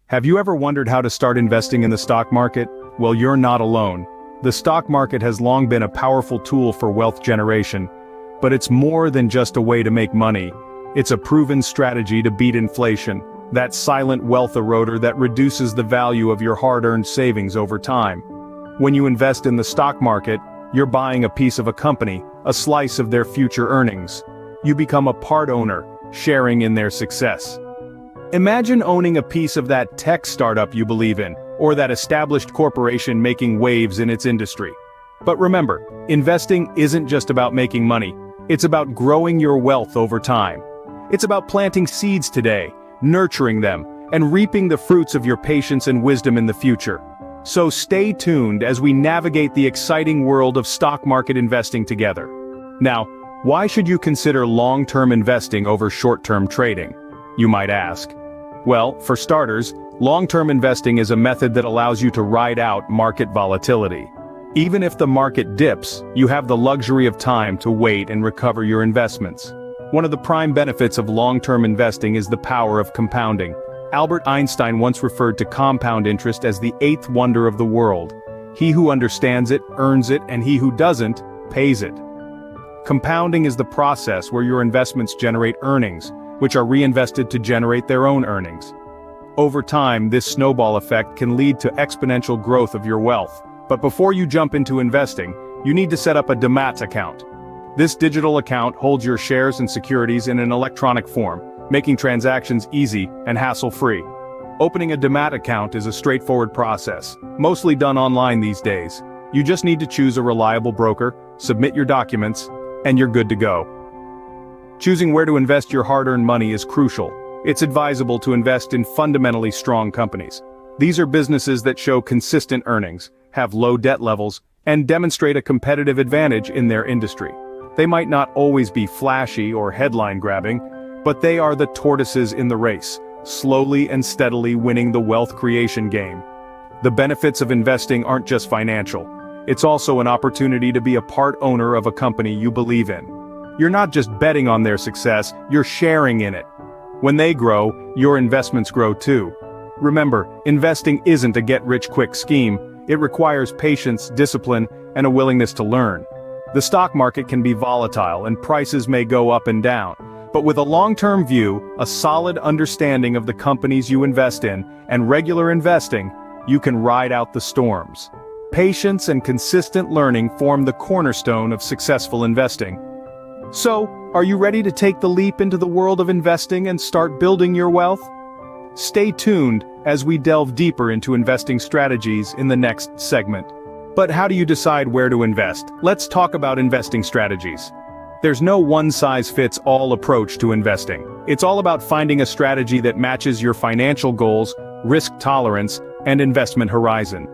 Have you ever wondered how to start investing in the stock market? Well, you're not alone. The stock market has long been a powerful tool for wealth generation, but it's more than just a way to make money. It's a proven strategy to beat inflation, that silent wealth eroder that reduces the value of your hard-earned savings over time. When you invest in the stock market, you're buying a piece of a company, a slice of their future earnings. You become a part owner, sharing in their success. Imagine owning a piece of that tech startup you believe in, or that established corporation making waves in its industry. But remember, investing isn't just about making money, it's about growing your wealth over time. It's about planting seeds today, nurturing them, and reaping the fruits of your patience and wisdom in the future. So stay tuned as we navigate the exciting world of stock market investing together. Now, why should you consider long-term investing over short-term trading? You might ask. Well, for starters, long-term investing is a method that allows you to ride out market volatility. Even if the market dips, you have the luxury of time to wait and recover your investments. One of the prime benefits of long-term investing is the power of compounding. Albert Einstein once referred to compound interest as the eighth wonder of the world. He who understands it, earns it, and he who doesn't, pays it. Compounding is the process where your investments generate earnings, which are reinvested to generate their own earnings. Over time, this snowball effect can lead to exponential growth of your wealth. But before you jump into investing, you need to set up a Demat account. This digital account holds your shares and securities in an electronic form, making transactions easy and hassle-free. Opening a Demat account is a straightforward process, mostly done online these days. You just need to choose a reliable broker, submit your documents, and you're good to go. Choosing where to invest your hard-earned money is crucial. It's advisable to invest in fundamentally strong companies. These are businesses that show consistent earnings, have low debt levels, and demonstrate a competitive advantage in their industry. They might not always be flashy or headline-grabbing, but they are the tortoises in the race, slowly and steadily winning the wealth creation game. The benefits of investing aren't just financial. It's also an opportunity to be a part owner of a company you believe in. You're not just betting on their success, you're sharing in it. When they grow, your investments grow too. Remember, investing isn't a get-rich-quick scheme. It requires patience, discipline, and a willingness to learn. The stock market can be volatile and prices may go up and down. But with a long-term view, a solid understanding of the companies you invest in, and regular investing, you can ride out the storms. Patience and consistent learning form the cornerstone of successful investing. So, are you ready to take the leap into the world of investing and start building your wealth? Stay tuned as we delve deeper into investing strategies in the next segment. But how do you decide where to invest? Let's talk about investing strategies. There's no one-size-fits-all approach to investing. It's all about finding a strategy that matches your financial goals, risk tolerance, and investment horizon.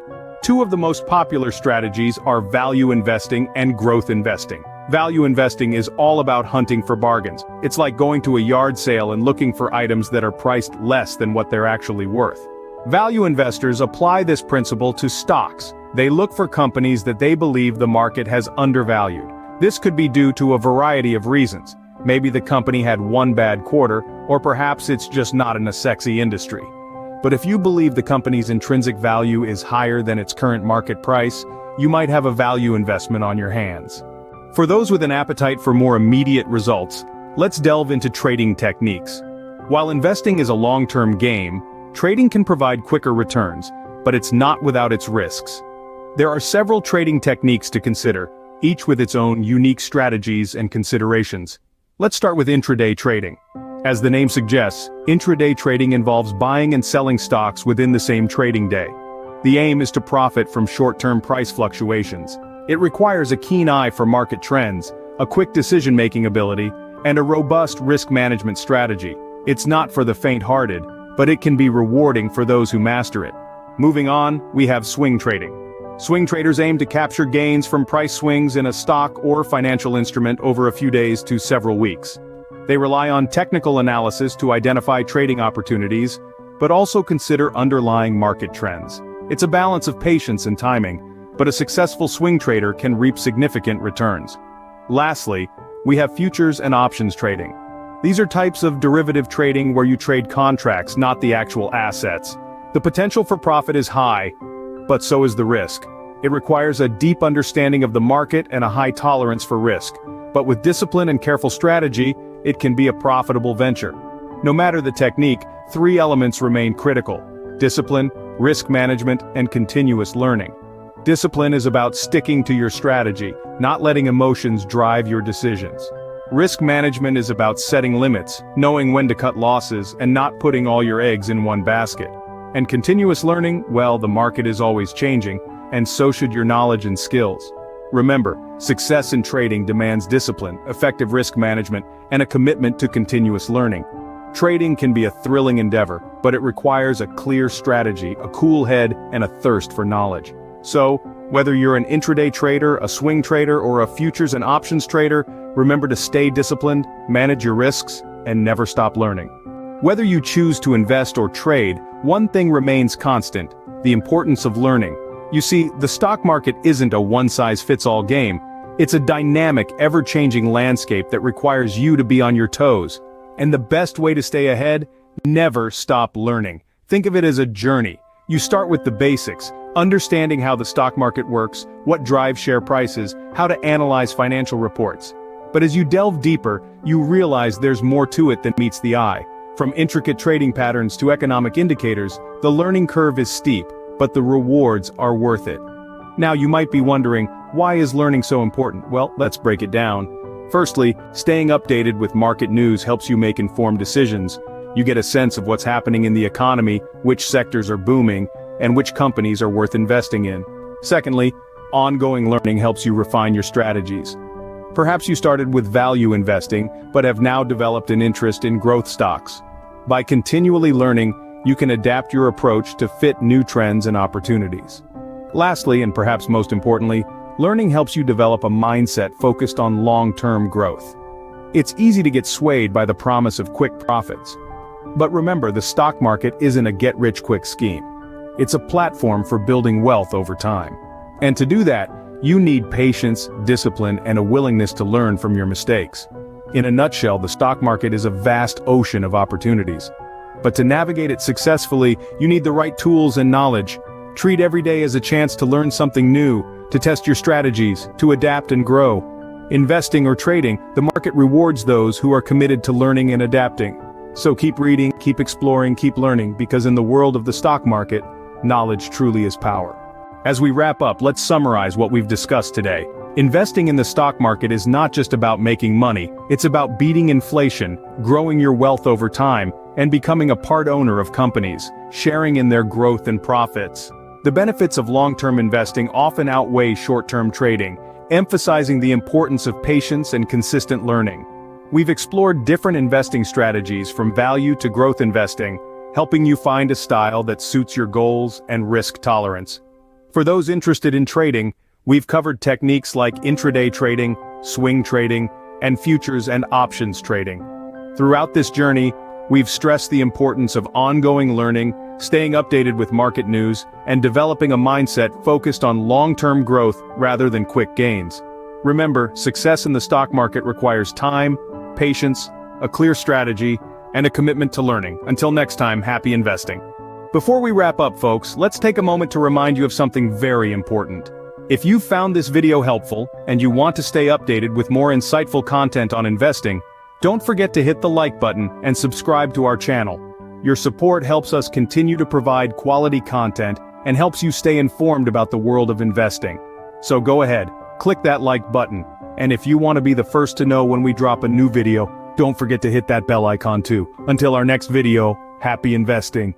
Two of the most popular strategies are value investing and growth investing. Value investing is all about hunting for bargains. It's like going to a yard sale and looking for items that are priced less than what they're actually worth. Value investors apply this principle to stocks. They look for companies that they believe the market has undervalued. This could be due to a variety of reasons. Maybe the company had one bad quarter, or perhaps it's just not in a sexy industry. But if you believe the company's intrinsic value is higher than its current market price, you might have a value investment on your hands. For those with an appetite for more immediate results, let's delve into trading techniques. While investing is a long-term game, trading can provide quicker returns, but it's not without its risks. There are several trading techniques to consider, each with its own unique strategies and considerations. Let's start with intraday trading. As the name suggests, intraday trading involves buying and selling stocks within the same trading day. The aim is to profit from short-term price fluctuations. It requires a keen eye for market trends, a quick decision-making ability, and a robust risk management strategy. It's not for the faint-hearted, but it can be rewarding for those who master it. Moving on, we have swing trading. Swing traders aim to capture gains from price swings in a stock or financial instrument over a few days to several weeks. They rely on technical analysis to identify trading opportunities, but also consider underlying market trends. It's a balance of patience and timing, but a successful swing trader can reap significant returns. Lastly, we have futures and options trading. These are types of derivative trading where you trade contracts, not the actual assets. The potential for profit is high, but so is the risk. It requires a deep understanding of the market and a high tolerance for risk. But with discipline and careful strategy, it can be a profitable venture. No matter the technique, three elements remain critical: discipline, risk management, and continuous learning. Discipline is about sticking to your strategy, not letting emotions drive your decisions. Risk management is about setting limits, knowing when to cut losses, and not putting all your eggs in one basket. And continuous learning, well, the market is always changing, and so should your knowledge and skills. Remember, success in trading demands discipline, effective risk management, and a commitment to continuous learning. Trading can be a thrilling endeavor, but it requires a clear strategy, a cool head, and a thirst for knowledge. So, whether you're an intraday trader, a swing trader, or a futures and options trader, remember to stay disciplined, manage your risks, and never stop learning. Whether you choose to invest or trade, one thing remains constant: the importance of learning. You see, the stock market isn't a one-size-fits-all game. It's a dynamic, ever-changing landscape that requires you to be on your toes. And the best way to stay ahead? Never stop learning. Think of it as a journey. You start with the basics, understanding how the stock market works, what drives share prices, how to analyze financial reports. But as you delve deeper, you realize there's more to it than meets the eye. From intricate trading patterns to economic indicators, the learning curve is steep, but the rewards are worth it. Now you might be wondering, why is learning so important? Well, let's break it down. Firstly, staying updated with market news helps you make informed decisions. You get a sense of what's happening in the economy, which sectors are booming, and which companies are worth investing in. Secondly, ongoing learning helps you refine your strategies. Perhaps you started with value investing, but have now developed an interest in growth stocks. By continually learning, you can adapt your approach to fit new trends and opportunities. Lastly, and perhaps most importantly, learning helps you develop a mindset focused on long-term growth. It's easy to get swayed by the promise of quick profits. But remember, the stock market isn't a get-rich-quick scheme. It's a platform for building wealth over time. And to do that, you need patience, discipline, and a willingness to learn from your mistakes. In a nutshell, the stock market is a vast ocean of opportunities. But to navigate it successfully, you need the right tools and knowledge. Treat every day as a chance to learn something new, to test your strategies, to adapt and grow. Investing or trading, the market rewards those who are committed to learning and adapting. So keep reading, keep exploring, keep learning, because in the world of the stock market, knowledge truly is power. As we wrap up, let's summarize what we've discussed today. Investing in the stock market is not just about making money, it's about beating inflation, growing your wealth over time, and becoming a part owner of companies, sharing in their growth and profits. The benefits of long-term investing often outweigh short-term trading, emphasizing the importance of patience and consistent learning. We've explored different investing strategies from value to growth investing, helping you find a style that suits your goals and risk tolerance. For those interested in trading, we've covered techniques like intraday trading, swing trading, and futures and options trading. Throughout this journey, we've stressed the importance of ongoing learning, staying updated with market news, and developing a mindset focused on long-term growth rather than quick gains. Remember, success in the stock market requires time, patience, a clear strategy, and a commitment to learning. Until next time, happy investing. Before we wrap up, folks, let's take a moment to remind you of something very important. If you found this video helpful, and you want to stay updated with more insightful content on investing, don't forget to hit the like button and subscribe to our channel. Your support helps us continue to provide quality content and helps you stay informed about the world of investing. So go ahead, click that like button, and if you want to be the first to know when we drop a new video, don't forget to hit that bell icon too. Until our next video, happy investing.